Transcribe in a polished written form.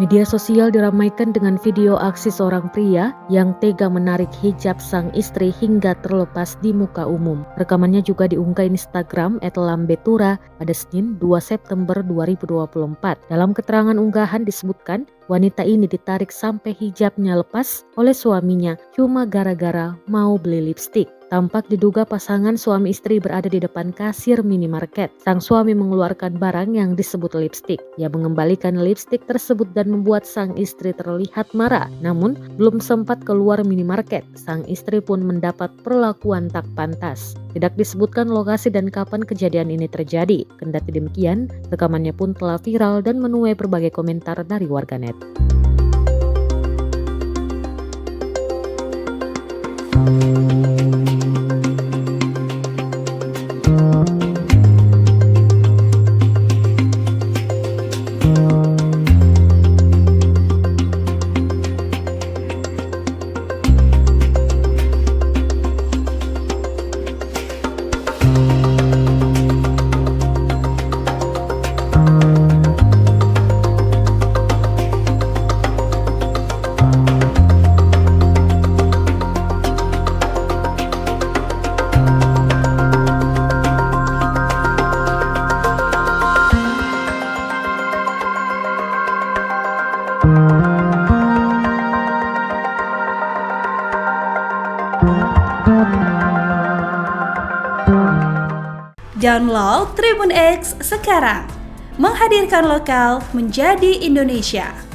Media sosial diramaikan dengan video aksi seorang pria yang tega menarik hijab sang istri hingga terlepas di muka umum. Rekamannya juga diunggah Instagram @lambetura pada Senin 2 September 2024. Dalam keterangan unggahan disebutkan, wanita ini ditarik sampai hijabnya lepas oleh suaminya cuma gara-gara mau beli lipstik. Tampak diduga pasangan suami istri berada di depan kasir minimarket. Sang suami mengeluarkan barang yang disebut lipstik. Ia mengembalikan lipstik tersebut dan membuat sang istri terlihat marah. Namun, belum sempat keluar minimarket, sang istri pun mendapat perlakuan tak pantas. Tidak disebutkan lokasi dan kapan kejadian ini terjadi. Kendati demikian, rekamannya pun telah viral dan menuai berbagai komentar dari warganet. Download Tribun X sekarang, menghadirkan lokal menjadi Indonesia.